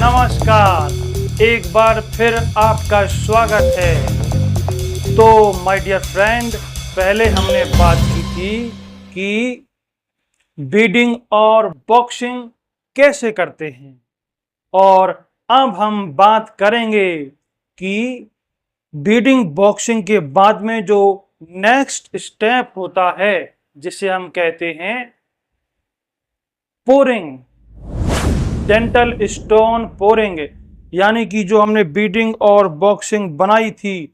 नमस्कार, एक बार फिर आपका स्वागत है। तो माय डियर फ्रेंड, पहले हमने बात की थी कि बीडिंग और बॉक्सिंग कैसे करते हैं, और अब हम बात करेंगे कि बीडिंग बॉक्सिंग के बाद में जो नेक्स्ट स्टेप होता है जिसे हम कहते हैं पोरिंग, डेंटल स्टोन पोरिंग। यानी कि जो हमने बीडिंग और बॉक्सिंग बनाई थी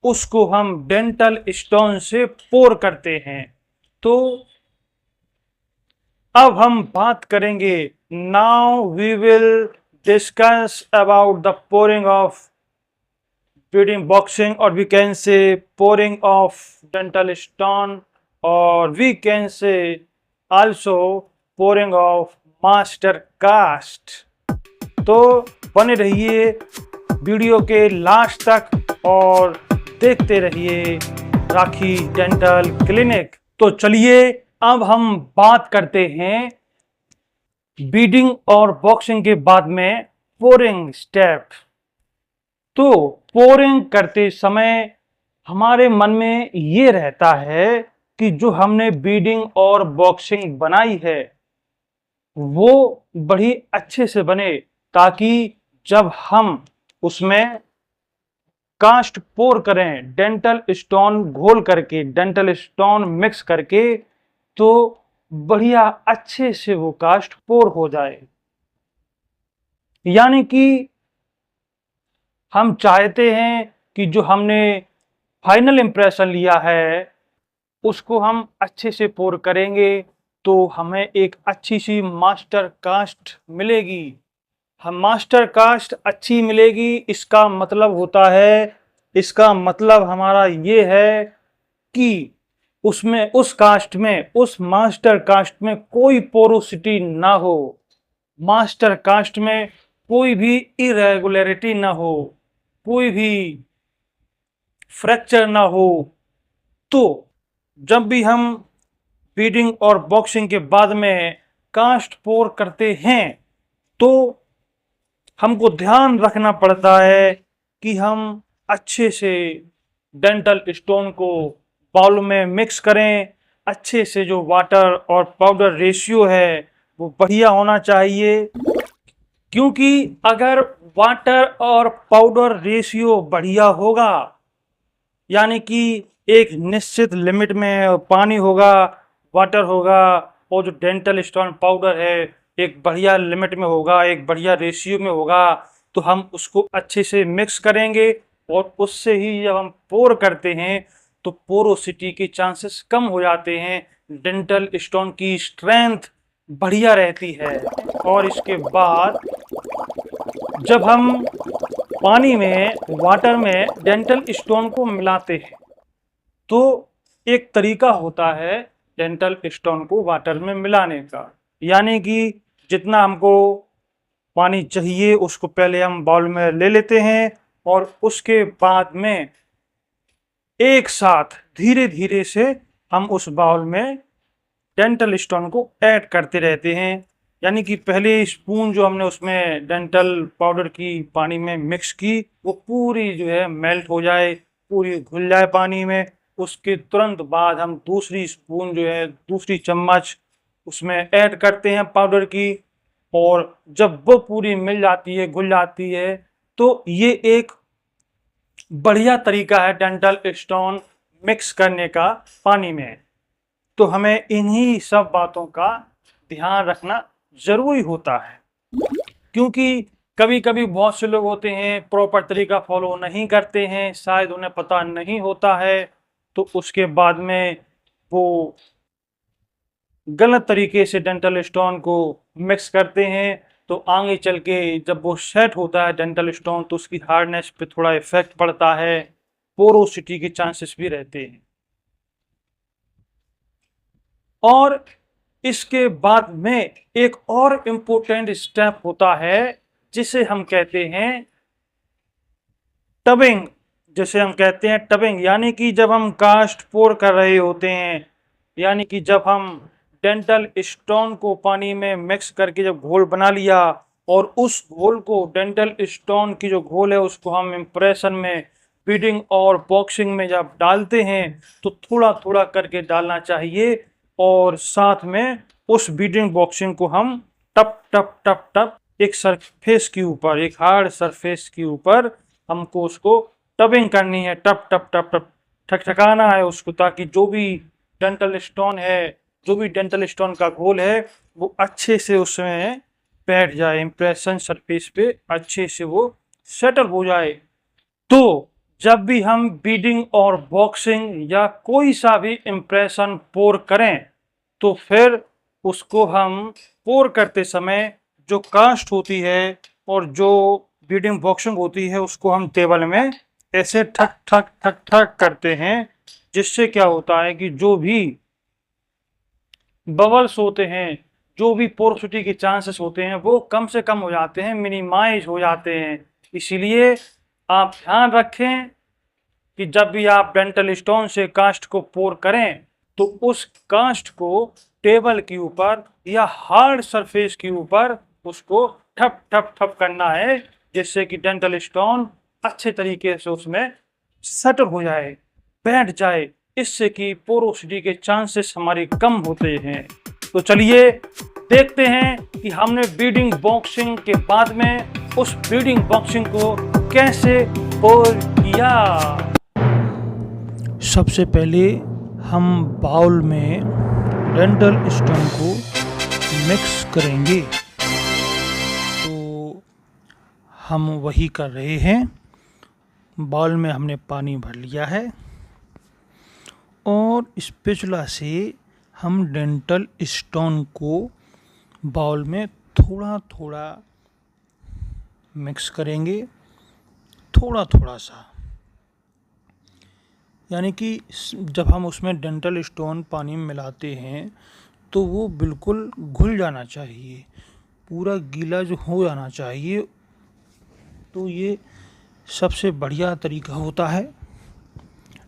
उसको हम डेंटल स्टोन से पोर करते हैं। तो अब हम बात करेंगे, now we will discuss about the pouring of beading boxing, और we can say pouring of dental stone, और we can say also pouring of master cast. तो बने रहिए वीडियो के लास्ट तक और देखते रहिए राखी डेंटल क्लिनिक। तो चलिए अब हम बात करते हैं बीडिंग और बॉक्सिंग के बाद में पोरिंग स्टेप। तो पोरिंग करते समय हमारे मन में ये रहता है कि जो हमने बीडिंग और बॉक्सिंग बनाई है वो बड़ी अच्छे से बने, ताकि जब हम उसमें कास्ट पोर करें, डेंटल स्टोन घोल करके, डेंटल स्टोन मिक्स करके, तो बढ़िया अच्छे से वो कास्ट पोर हो जाए। यानी कि हम चाहते हैं कि जो हमने फाइनल इंप्रेशन लिया है उसको हम अच्छे से पोर करेंगे तो हमें एक अच्छी सी मास्टर कास्ट मिलेगी। हम मास्टर कास्ट अच्छी मिलेगी, इसका मतलब होता है, इसका मतलब हमारा ये है कि उसमें, उस कास्ट में, उस मास्टर कास्ट में कोई पोरोसिटी ना हो, मास्टर कास्ट में कोई भी इरेगुलरिटी ना हो, कोई भी फ्रैक्चर ना हो। तो जब भी हम बीडिंग और बॉक्सिंग के बाद में कास्ट पोर करते हैं तो हमको ध्यान रखना पड़ता है कि हम अच्छे से डेंटल स्टोन को बाउल में मिक्स करें। अच्छे से जो वाटर और पाउडर रेशियो है वो बढ़िया होना चाहिए, क्योंकि अगर वाटर और पाउडर रेशियो बढ़िया होगा, यानी कि एक निश्चित लिमिट में पानी होगा, वाटर होगा, और जो डेंटल स्टोन पाउडर है एक बढ़िया लिमिट में होगा, एक बढ़िया रेशियो में होगा, तो हम उसको अच्छे से मिक्स करेंगे और उससे ही जब हम पोर करते हैं तो पोरोसिटी के चांसेस कम हो जाते हैं, डेंटल स्टोन की स्ट्रेंथ बढ़िया रहती है। और इसके बाद जब हम पानी में, वाटर में डेंटल स्टोन को मिलाते हैं तो एक तरीका होता है डेंटल स्टोन को वाटर में मिलाने का। यानी कि जितना हमको पानी चाहिए उसको पहले हम बाउल में ले लेते हैं और उसके बाद में एक साथ धीरे धीरे से हम उस बाउल में डेंटल स्टोन को ऐड करते रहते हैं। यानी कि पहले स्पून जो हमने उसमें डेंटल पाउडर की पानी में मिक्स की वो पूरी जो है मेल्ट हो जाए, पूरी घुल जाए पानी में। उसके तुरंत बाद हम दूसरी स्पून जो है, दूसरी चम्मच उसमें ऐड करते हैं पाउडर की, और जब वो पूरी मिल जाती है, घुल जाती है, तो ये एक बढ़िया तरीका है डेंटल स्टोन मिक्स करने का पानी में। तो हमें इन्हीं सब बातों का ध्यान रखना जरूरी होता है, क्योंकि कभी कभी बहुत से लोग होते हैं प्रॉपर तरीका फॉलो नहीं करते हैं, शायद उन्हें पता नहीं होता है, तो उसके बाद में वो गलत तरीके से डेंटल स्टोन को मिक्स करते हैं। तो आगे चल के जब वो सेट होता है डेंटल स्टोन तो उसकी हार्डनेस पे थोड़ा इफेक्ट पड़ता है, पोरोसिटी के चांसेस भी रहते हैं। और इसके बाद में एक और इम्पोर्टेंट स्टेप होता है जिसे हम कहते हैं टबिंग। जिसे हम कहते हैं टबिंग, यानी कि जब हम कास्ट पोर कर रहे होते हैं, यानी कि जब हम डेंटल स्टोन को पानी में मिक्स करके जब घोल बना लिया और उस घोल को, डेंटल स्टोन की जो घोल है, उसको हम इम्प्रेशन में, बीडिंग और बॉक्सिंग में जब डालते हैं तो थोड़ा थोड़ा करके डालना चाहिए। और साथ में उस बीडिंग बॉक्सिंग को हम टप टप टप टप एक सरफेस के ऊपर, एक हार्ड सरफेस के ऊपर हमको उसको टबिंग करनी है, टप टप टप टप ठकठकाना है उसको, ताकि जो भी डेंटल स्टोन है, जो भी डेंटल स्टोन का घोल है, वो अच्छे से उसमें बैठ जाए, इम्प्रेशन सरफेस पे अच्छे से वो सेटल हो जाए। तो जब भी हम बीडिंग और बॉक्सिंग या कोई सा भी इम्प्रेशन पोर करें, तो फिर उसको हम पोर करते समय जो कास्ट होती है और जो बीडिंग बॉक्सिंग होती है, उसको हम टेबल में ऐसे ठक ठक ठक ठक करते हैं, जिससे क्या होता है कि जो भी बबल्स होते हैं, जो भी पोरोसिटी के चांसेस होते हैं, वो कम से कम हो जाते हैं, मिनिमाइज हो जाते हैं। इसीलिए आप ध्यान रखें कि जब भी आप डेंटल स्टोन से कास्ट को पोर करें, तो उस कास्ट को टेबल के ऊपर या हार्ड सरफेस के ऊपर उसको ठप ठप ठप करना है, जिससे कि डेंटल स्टोन अच्छे तरीके से उसमें सेटल हो जाए, बैठ जाए, इससे कि पोरोसिटी के चांसेस हमारे कम होते हैं। तो चलिए देखते हैं कि हमने बीडिंग बॉक्सिंग के बाद में उस बीडिंग बॉक्सिंग को कैसे पोर किया। सबसे पहले हम बाउल में डेंटल स्टोन को मिक्स करेंगे, तो हम वही कर रहे हैं। बाउल में हमने पानी भर लिया है और स्पैचुला से हम डेंटल स्टोन को बाउल में थोड़ा थोड़ा मिक्स करेंगे, थोड़ा थोड़ा सा, यानी कि जब हम उसमें डेंटल स्टोन पानी में मिलाते हैं तो वो बिल्कुल घुल जाना चाहिए, पूरा गीला जो हो जाना चाहिए। तो ये सबसे बढ़िया तरीका होता है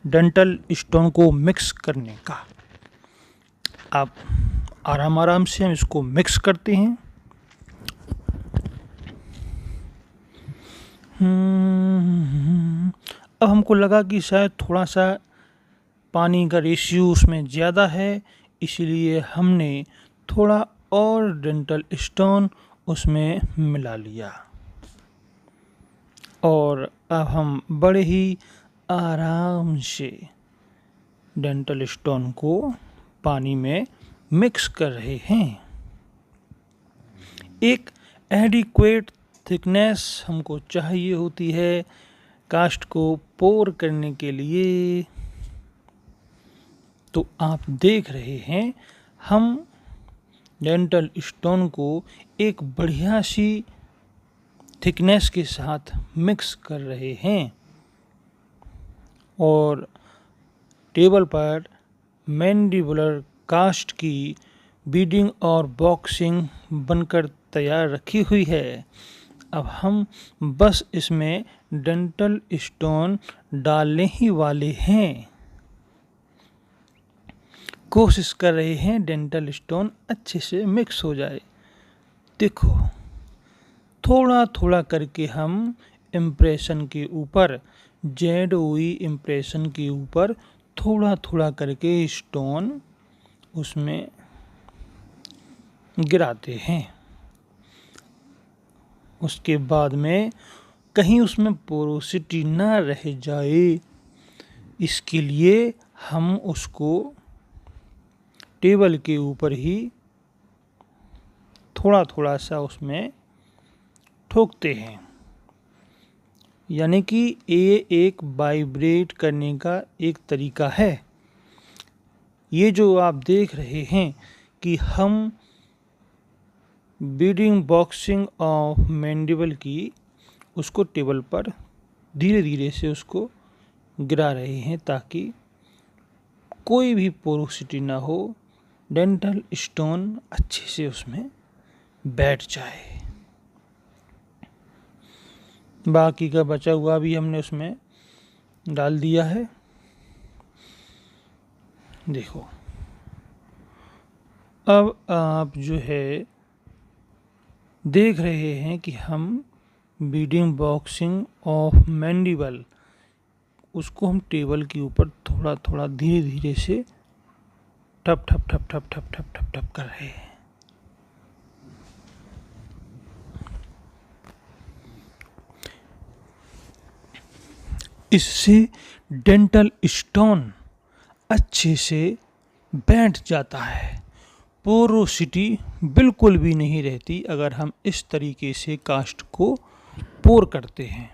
डेंटल स्टोन को मिक्स करने का। आप आराम आराम से हम इसको मिक्स करते हैं। अब हमको लगा कि शायद थोड़ा सा पानी का रेशियो उसमें ज़्यादा है, इसलिए हमने थोड़ा और डेंटल स्टोन उसमें मिला लिया और अब हम बड़े ही आराम से डेंटल स्टोन को पानी में मिक्स कर रहे हैं। एक एडिक्वेट थिकनेस हमको चाहिए होती है कास्ट को पोर करने के लिए। तो आप देख रहे हैं हम डेंटल स्टोन को एक बढ़िया सी थिकनेस के साथ मिक्स कर रहे हैं और टेबल पर मैंडिबुलर कास्ट की बीडिंग और बॉक्सिंग बनकर तैयार रखी हुई है। अब हम बस इसमें डेंटल स्टोन डालने ही वाले हैं। कोशिश कर रहे हैं डेंटल स्टोन अच्छे से मिक्स हो जाए। देखो, थोड़ा थोड़ा करके हम इम्प्रेशन के ऊपर, ZOE इम्प्रेशन के ऊपर थोड़ा थोड़ा करके स्टोन उसमें गिराते हैं। उसके बाद में कहीं उसमें पोरोसिटी ना रह जाए, इसके लिए हम उसको टेबल के ऊपर ही थोड़ा थोड़ा सा उसमें ठोकते हैं, यानी कि ये एक वाइब्रेट करने का एक तरीका है। ये जो आप देख रहे हैं कि हम बीडिंग बॉक्सिंग ऑफ मैंडिबल की उसको टेबल पर धीरे धीरे से उसको गिरा रहे हैं, ताकि कोई भी पोरोसिटी ना हो, डेंटल स्टोन अच्छे से उसमें बैठ जाए। बाकी का बचा हुआ भी हमने उसमें डाल दिया है। देखो, अब आप जो है देख रहे हैं कि हम बीडिंग बॉक्सिंग ऑफ मैंडिबल, उसको हम टेबल के ऊपर थोड़ा थोड़ा धीरे धीरे से ठप ठप ठप ठप ठप ठप ठप ठप कर रहे हैं। इससे डेंटल स्टोन अच्छे से बैठ जाता है, पोरोसिटी बिल्कुल भी नहीं रहती अगर हम इस तरीके से कास्ट को पोर करते हैं।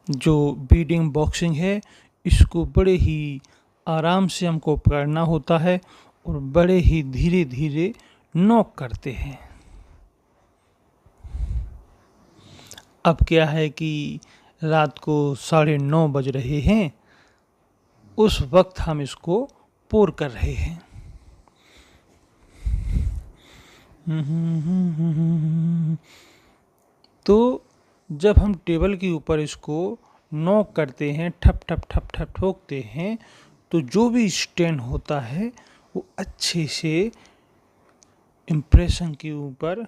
जो बीडिंग बॉक्सिंग है, इसको बड़े ही आराम से हमको पकड़ना होता है और बड़े ही धीरे धीरे नॉक करते हैं। अब क्या है कि रात को 9:30 बज रहे हैं, उस वक्त हम इसको पोर कर रहे हैं। तो जब हम टेबल के ऊपर इसको नॉक करते हैं, ठप ठप ठप ठप ठोकते हैं, तो जो भी स्टेन होता है वो अच्छे से इम्प्रेशन के ऊपर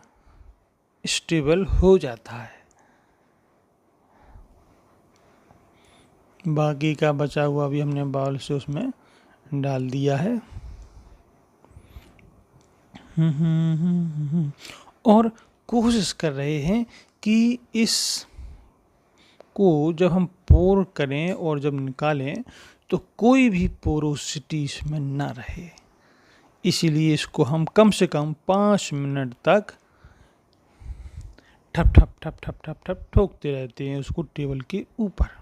स्टेबल हो जाता है। बाकी का बचा हुआ भी हमने बाउल से उसमें डाल दिया है। और कोशिश कर रहे हैं कि इस को जब हम पोर करें और जब निकालें तो कोई भी पोरोसिटी इसमें ना रहे। इसीलिए इसको हम कम से कम 5 मिनट तक ठप ठप ठप ठप ठप ठप ठोकते रहते हैं उसको टेबल के ऊपर।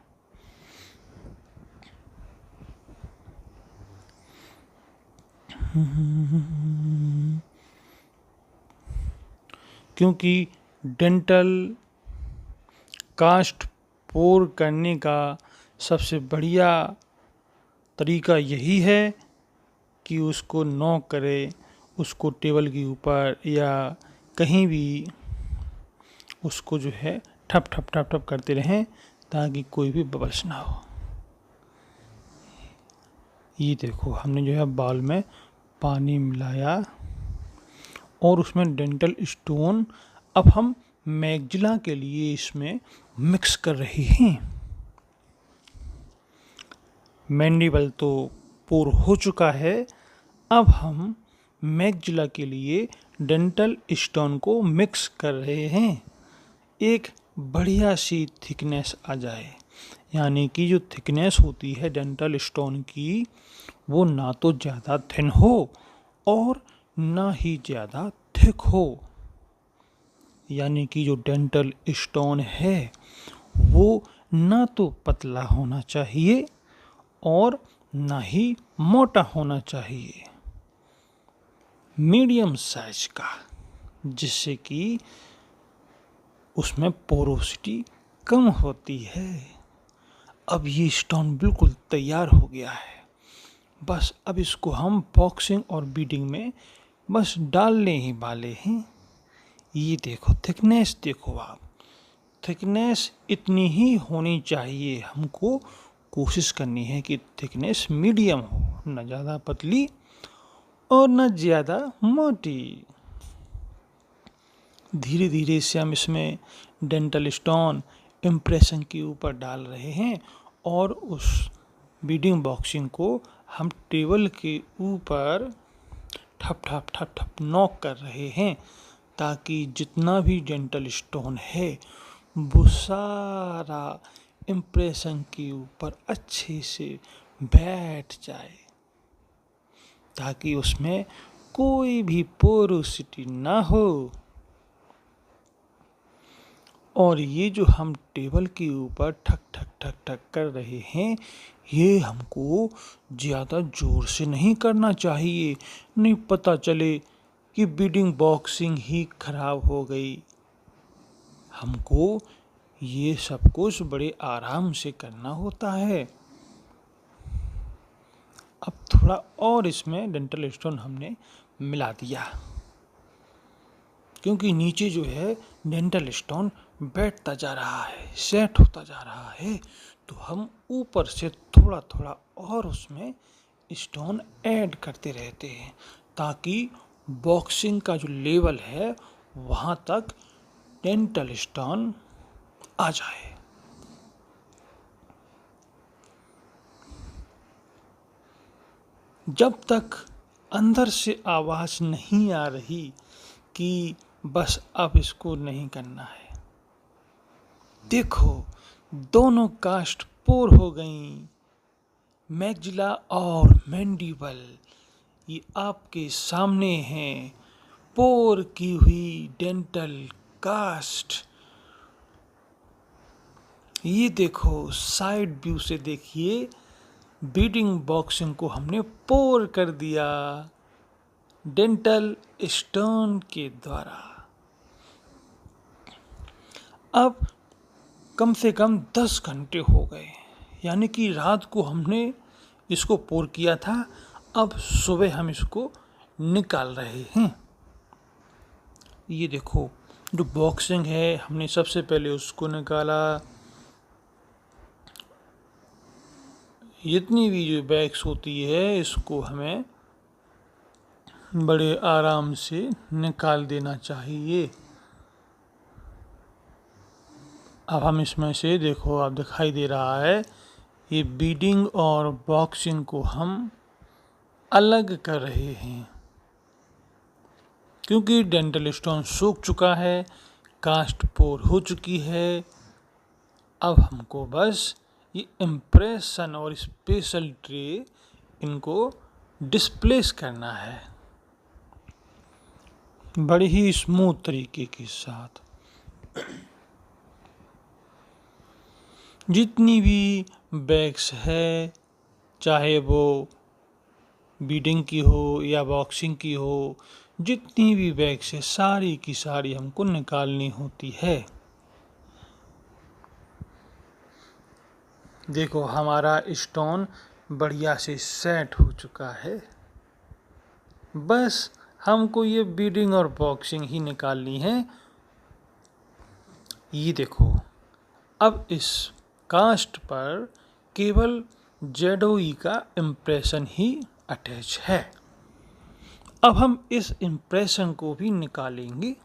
क्योंकि डेंटल कास्ट पोर करने का सबसे बढ़िया तरीका यही है कि उसको नॉक करें, उसको टेबल के ऊपर या कहीं भी उसको जो है ठप ठप ठप ठप करते रहें ताकि कोई भी बबल्स ना हो। ये देखो, हमने जो है बाउल में पानी मिलाया और उसमें डेंटल स्टोन अब हम मैग्जिला के लिए इसमें मिक्स कर रहे हैं। मैंडिबल तो पोर हो चुका है, अब हम मैग्जिला के लिए डेंटल स्टोन को मिक्स कर रहे हैं। एक बढ़िया सी थिकनेस आ जाए, यानी कि जो थिकनेस होती है डेंटल स्टोन की, वो ना तो ज़्यादा थिन हो और ना ही ज़्यादा थिक हो। यानी कि जो डेंटल स्टोन है वो ना तो पतला होना चाहिए और ना ही मोटा होना चाहिए, मीडियम साइज का, जिससे कि उसमें पोरोसिटी कम होती है। अब ये स्टोन बिल्कुल तैयार हो गया है। बस अब इसको हम बॉक्सिंग और बीडिंग में बस डालने ही वाले हैं। ये देखो थिकनेस, देखो आप, थिकनेस इतनी ही होनी चाहिए। हमको कोशिश करनी है कि थिकनेस मीडियम हो, न ज़्यादा पतली और न ज़्यादा मोटी। धीरे धीरे से हम इसमें डेंटल स्टोन इम्प्रेशन के ऊपर डाल रहे हैं और उस बीडिंग बॉक्सिंग को हम टेबल के ऊपर ठप ठप ठप ठप नॉक कर रहे हैं ताकि जितना भी डेंटल स्टोन है वो सारा इम्प्रेशन के ऊपर अच्छे से बैठ जाए, ताकि उसमें कोई भी पोरोसिटी ना हो। और ये जो हम टेबल के ऊपर ठक ठक ठक ठक कर रहे हैं, ये हमको ज़्यादा ज़ोर से नहीं करना चाहिए, नहीं पता चले कि बीडिंग बॉक्सिंग ही खराब हो गई। हमको ये सब कुछ बड़े आराम से करना होता है। अब थोड़ा और इसमें डेंटल स्टोन हमने मिला दिया, क्योंकि नीचे जो है डेंटल स्टोन बैठता जा रहा है, सेट होता जा रहा है, तो हम ऊपर से थोड़ा थोड़ा और उसमें स्टोन ऐड करते रहते हैं ताकि बॉक्सिंग का जो लेवल है वहाँ तक डेंटल स्टोन आ जाए। जब तक अंदर से आवाज़ नहीं आ रही कि बस अब इसको नहीं करना है। देखो, दोनों कास्ट पोर हो गई, मैक्सिला और मैंडिबल ये आपके सामने हैं, पोर की हुई डेंटल कास्ट। ये देखो, साइड व्यू से देखिए, बीडिंग बॉक्सिंग को हमने पोर कर दिया डेंटल स्टोन के द्वारा। अब कम से कम 10 घंटे हो गए, यानी कि रात को हमने इसको पोर किया था, अब सुबह हम इसको निकाल रहे हैं। ये देखो, जो बॉक्सिंग है हमने सबसे पहले उसको निकाला। जितनी भी जो बैग्स होती है इसको हमें बड़े आराम से निकाल देना चाहिए। अब हम इसमें से देखो, आप दिखाई दे रहा है, ये बीडिंग और बॉक्सिंग को हम अलग कर रहे हैं, क्योंकि डेंटल स्टोन सूख चुका है, कास्ट पोर हो चुकी है। अब हमको बस ये इम्प्रेशन और स्पेशल ट्रे इनको डिस्प्लेस करना है बड़े ही स्मूथ तरीके के साथ। जितनी भी बैग्स है, चाहे वो बीडिंग की हो या बॉक्सिंग की हो, जितनी भी बैग्स है सारी की सारी हमको निकालनी होती है। देखो, हमारा स्टोन बढ़िया से सेट हो चुका है, बस हमको ये बीडिंग और बॉक्सिंग ही निकालनी है। ये देखो, अब इस कास्ट पर केवल जेडोई का इम्प्रेशन ही अटैच है। अब हम इस इम्प्रेशन को भी निकालेंगे,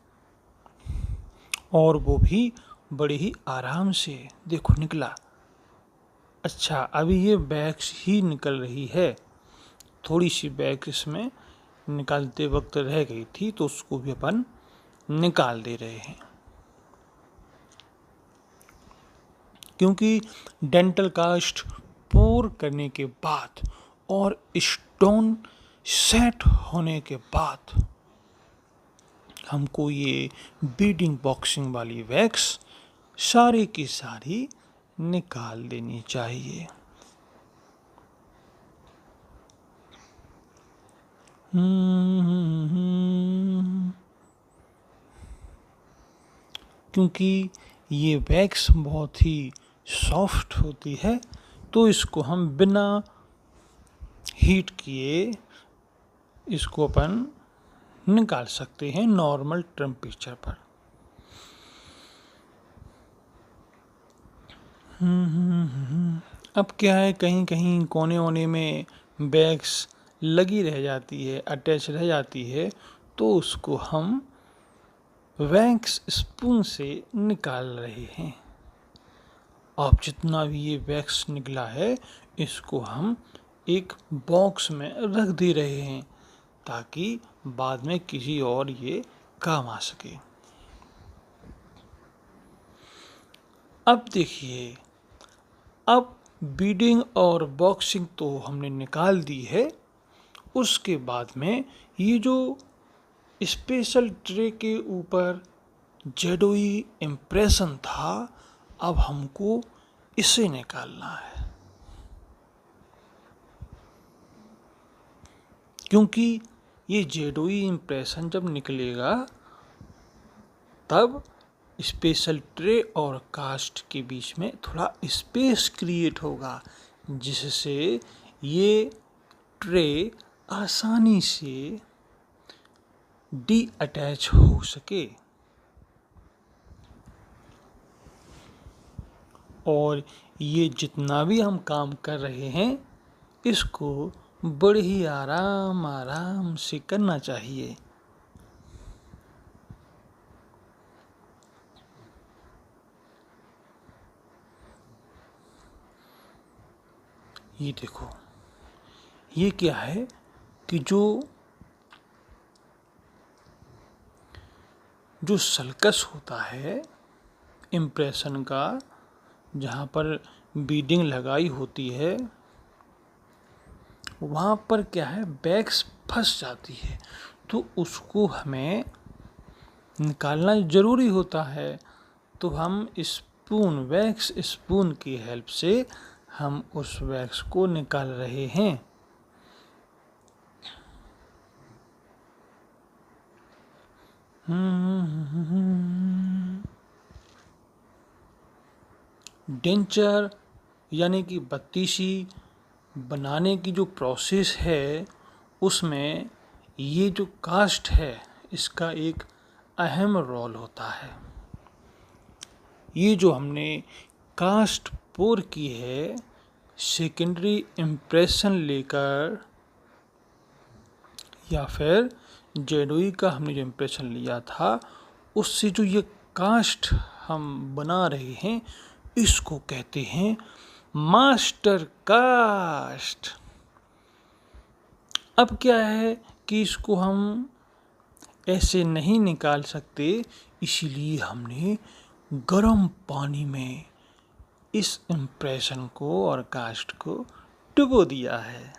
और वो भी बड़े ही आराम से। देखो, निकला। अच्छा, अभी ये बैग्स ही निकल रही है, थोड़ी सी बैग इसमें निकालते वक्त रह गई थी, तो उसको भी अपन निकाल दे रहे हैं। क्योंकि डेंटल कास्ट पोर करने के बाद और स्टोन सेट होने के बाद हमको ये बीडिंग बॉक्सिंग वाली वैक्स सारी की सारी निकाल देनी चाहिए। क्योंकि ये वैक्स बहुत ही सॉफ्ट होती है, तो इसको हम बिना हीट किए इसको अपन निकाल सकते हैं नॉर्मल टेम्परेचर पर। अब क्या है, कहीं कहीं कोने वोने में बैग्स लगी रह जाती है, अटैच रह जाती है, तो उसको हम वैक्स स्पून से निकाल रहे हैं। अब जितना भी ये वैक्स निकला है, इसको हम एक बॉक्स में रख दे रहे हैं, ताकि बाद में किसी और ये काम आ सके। अब देखिए, अब बीडिंग और बॉक्सिंग तो हमने निकाल दी है, उसके बाद में ये जो स्पेशल ट्रे के ऊपर जेडोई इम्प्रेशन था, अब हमको इसे निकालना है। क्योंकि ये जेडोई इम्प्रेशन जब निकलेगा, तब स्पेशल ट्रे और कास्ट के बीच में थोड़ा स्पेस क्रिएट होगा, जिससे ये ट्रे आसानी से डी अटैच हो सके और ये जितना भी हम काम कर रहे हैं, इसको बड़े ही आराम आराम से करना चाहिए। ये देखो, ये क्या है कि जो सल्कस होता है इम्प्रेशन का, जहाँ पर बीडिंग लगाई होती है, वहाँ पर क्या है, वैक्स फंस जाती है, तो उसको हमें निकालना ज़रूरी होता है। तो हम वैक्स स्पून की हेल्प से हम उस वैक्स को निकाल रहे हैं। डेंचर यानी कि बत्तीसी बनाने की जो प्रोसेस है, उसमें ये जो कास्ट है इसका एक अहम रोल होता है। ये जो हमने कास्ट पोर की है, सेकेंडरी इम्प्रेशन लेकर, या फिर जेडोई का हमने जो इम्प्रेशन लिया था, उससे जो ये कास्ट हम बना रहे हैं, इसको कहते हैं मास्टर कास्ट। अब क्या है कि इसको हम ऐसे नहीं निकाल सकते, इसीलिए हमने गर्म पानी में इस इम्प्रेशन को और कास्ट को डुबो दिया है,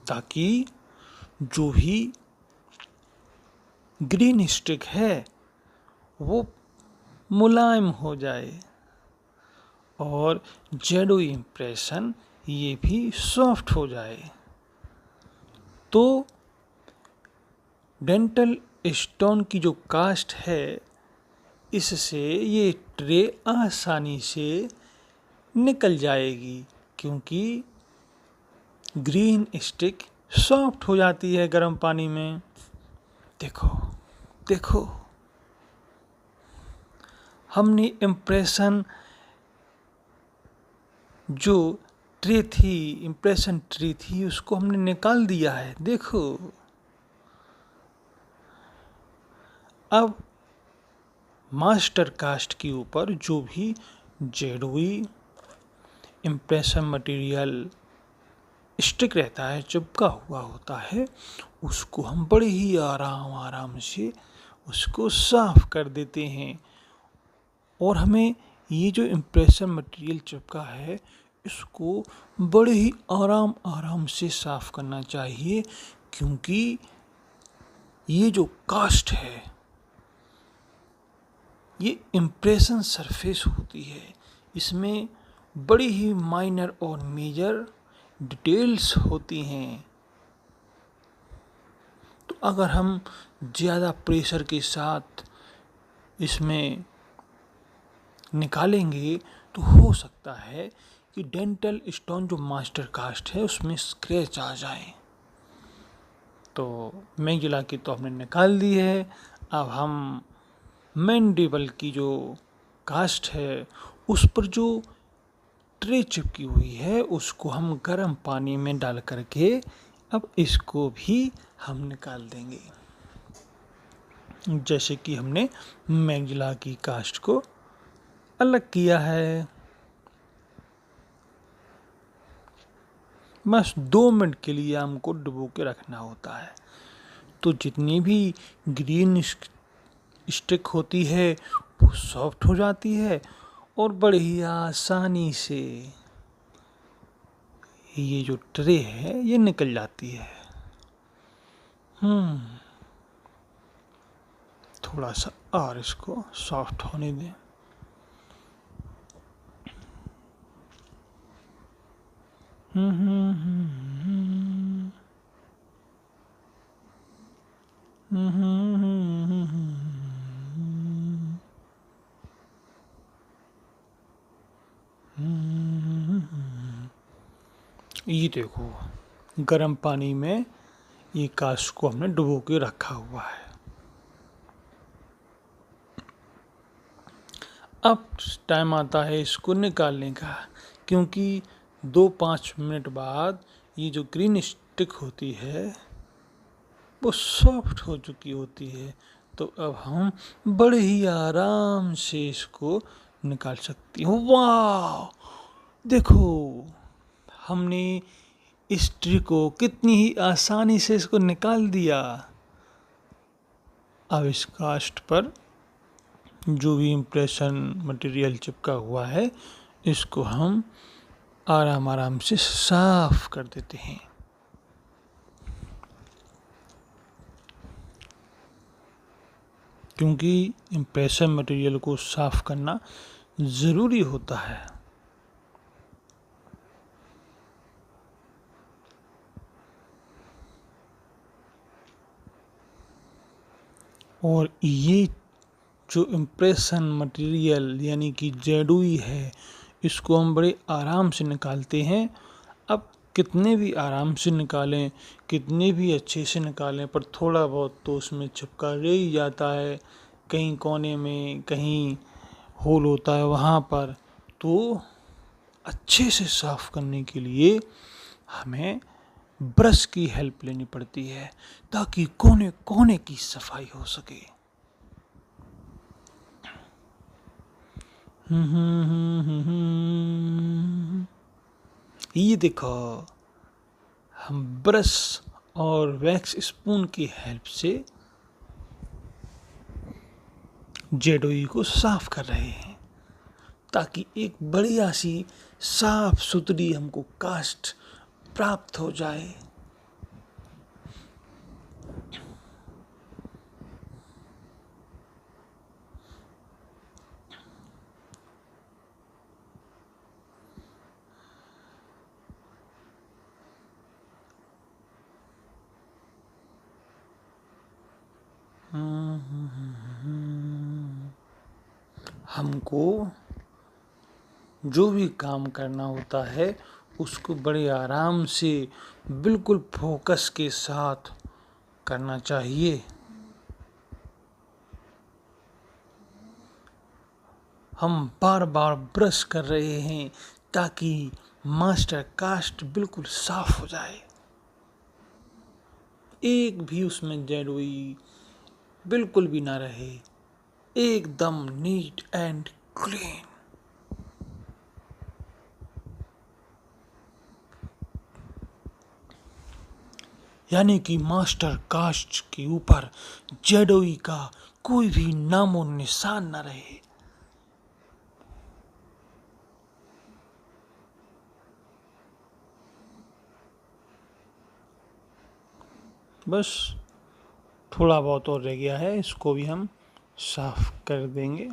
ताकि जो भी ग्रीन स्टिक है वो मुलायम हो जाए और जेडो इम्प्रेशन ये भी सॉफ्ट हो जाए। तो डेंटल स्टोन की जो कास्ट है, इससे ये ट्रे आसानी से निकल जाएगी, क्योंकि ग्रीन स्टिक सॉफ्ट हो जाती है गर्म पानी में। देखो देखो, हमने इम्प्रेशन जो इम्प्रेशन ट्रे थी, उसको हमने निकाल दिया है। देखो, अब मास्टर कास्ट के ऊपर जो भी जेडोई इम्प्रेशन मटेरियल स्टिक रहता है, चिपका हुआ होता है, उसको हम बड़े ही आराम से उसको साफ कर देते हैं। और हमें ये जो इम्प्रेशन मटेरियल चिपका है, इसको बड़े ही आराम से साफ करना चाहिए, क्योंकि ये जो कास्ट है, ये इम्प्रेशन सरफेस होती है, इसमें बड़ी ही माइनर और मेजर डिटेल्स होती हैं। तो अगर हम ज़्यादा प्रेशर के साथ इसमें निकालेंगे, तो हो सकता है कि डेंटल स्टोन जो मास्टर कास्ट है उसमें स्क्रैच आ जाए। तो मैंजिला की तो हमने निकाल दी है। अब हम मैंडिबल की जो कास्ट है, उस पर जो ट्रे चिपकी हुई है, उसको हम गर्म पानी में डाल करके अब इसको भी हम निकाल देंगे, जैसे कि हमने मैंजिला की कास्ट को अलग किया है। बस 2 मिनट के लिए हमको डुबो के रखना होता है। तो जितनी भी ग्रीन स्टिक होती है वो सॉफ्ट हो जाती है और बड़ी ही आसानी से ये जो ट्रे है ये निकल जाती है। थोड़ा सा और इसको सॉफ्ट होने दें। ये देखो, गर्म पानी में ये कास्ट को हमने डुबो के रखा हुआ है। अब टाइम आता है इसको निकालने का, क्योंकि 2-5 मिनट बाद ये जो ग्रीन स्टिक होती है वो सॉफ्ट हो चुकी होती है। तो अब हम बड़े ही आराम से इसको निकाल सकती हूँ। वाह, देखो, हमने इस ट्रिक को कितनी ही आसानी से इसको निकाल दिया। अब इस कास्ट पर जो भी इम्प्रेशन मटेरियल चिपका हुआ है, इसको हम आराम आराम से साफ कर देते हैं। क्योंकि इम्प्रेशन मटेरियल को साफ करना ज़रूरी होता है। और ये जो इम्प्रेशन मटेरियल यानी कि जेडुई है, इसको हम बड़े आराम से निकालते हैं। अब कितने भी आराम से निकालें, कितने भी अच्छे से निकालें, पर थोड़ा बहुत तो उसमें चिपका रह ही जाता है। कहीं कोने में कहीं होल होता है वहाँ पर। तो अच्छे से साफ करने के लिए हमें ब्रश की हेल्प लेनी पड़ती है, ताकि कोने कोने की सफाई हो सके। ये देखो, हम ब्रश और वैक्स स्पून की हेल्प से जेडोई को साफ कर रहे हैं, ताकि एक बढ़िया सी साफ सुथरी हमको कास्ट प्राप्त हो जाए। हमको जो भी काम करना होता है उसको बड़े आराम से बिल्कुल फोकस के साथ करना चाहिए। हम बार बार ब्रश कर रहे हैं ताकि मास्टर कास्ट बिल्कुल साफ हो जाए, एक भी उसमें जेडोई बिल्कुल भी ना रहे, एकदम नीट एंड क्लीन। यानी कि मास्टर कास्ट के ऊपर जेडोई का कोई भी नामो निशान न रहे। बस थोड़ा बहुत और रह गया है, इसको भी हम साफ कर देंगे।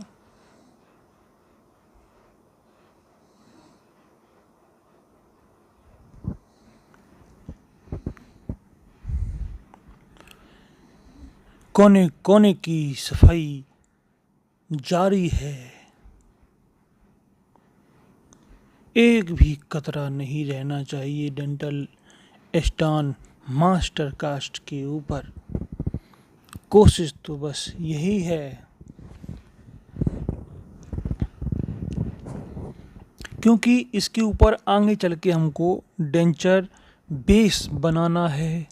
कोने कोने की सफाई जारी है, एक भी कतरा नहीं रहना चाहिए डेंटल स्टोन मास्टर कास्ट के ऊपर। कोशिश तो बस यही है, क्योंकि इसके ऊपर आगे चल के हमको डेंचर बेस बनाना है।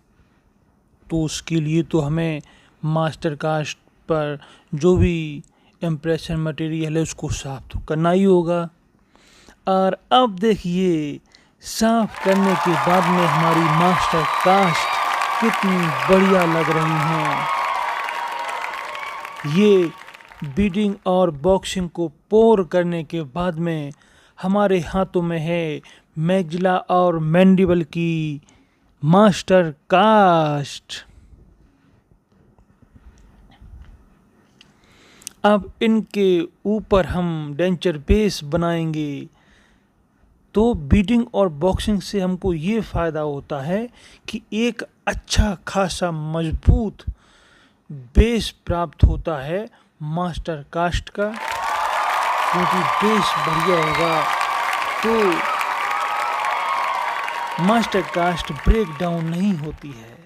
तो उसके लिए तो हमें मास्टर कास्ट पर जो भी इम्प्रेशन मटेरियल है उसको साफ तो करना ही होगा। और अब देखिए, साफ करने के बाद में हमारी मास्टर कास्ट कितनी बढ़िया लग रही हैं। ये बीडिंग और बॉक्सिंग को पोर करने के बाद में हमारे हाथों में है मैग्जिला और मैंडिबल की मास्टर कास्ट। अब इनके ऊपर हम डेंचर बेस बनाएंगे। तो बीडिंग और बॉक्सिंग से हमको ये फ़ायदा होता है कि एक अच्छा खासा मजबूत बेस प्राप्त होता है मास्टर कास्ट का। क्योंकि बेस बढ़िया होगा तो मास्टर कास्ट ब्रेक डाउन नहीं होती है।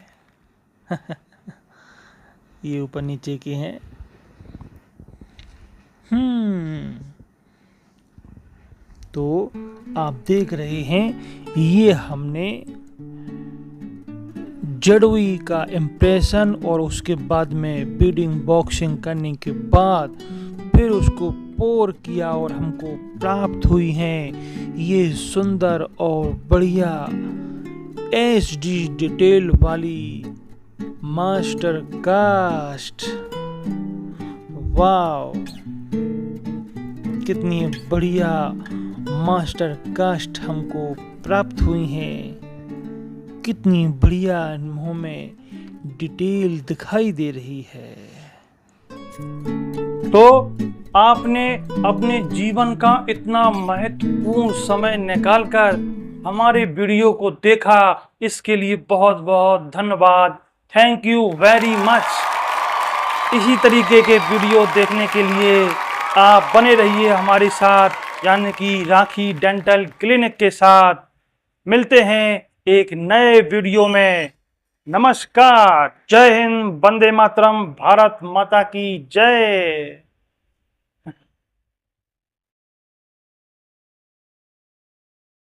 ये ऊपर नीचे के हैं। तो आप देख रहे हैं, ये हमने जेडोई का इम्प्रेशन और उसके बाद में बीडिंग बॉक्सिंग करने के बाद फिर उसको पोर किया और हमको प्राप्त हुई हैं ये सुंदर और बढ़िया HD डिटेल वाली मास्टर कास्ट। वाव, कितनी बढ़िया मास्टर कास्ट हमको प्राप्त हुई हैं, कितनी बढ़िया हमें डिटेल दिखाई दे रही है। तो आपने अपने जीवन का इतना महत्वपूर्ण समय निकालकर हमारे वीडियो को देखा, इसके लिए बहुत बहुत धन्यवाद। Thank you very much. इसी तरीके के वीडियो देखने के लिए आप बने रहिए हमारे साथ, यानी कि राखी डेंटल क्लिनिक के साथ। मिलते हैं एक नए वीडियो में। नमस्कार, जय हिंद, वंदे मातरम, भारत माता की जय।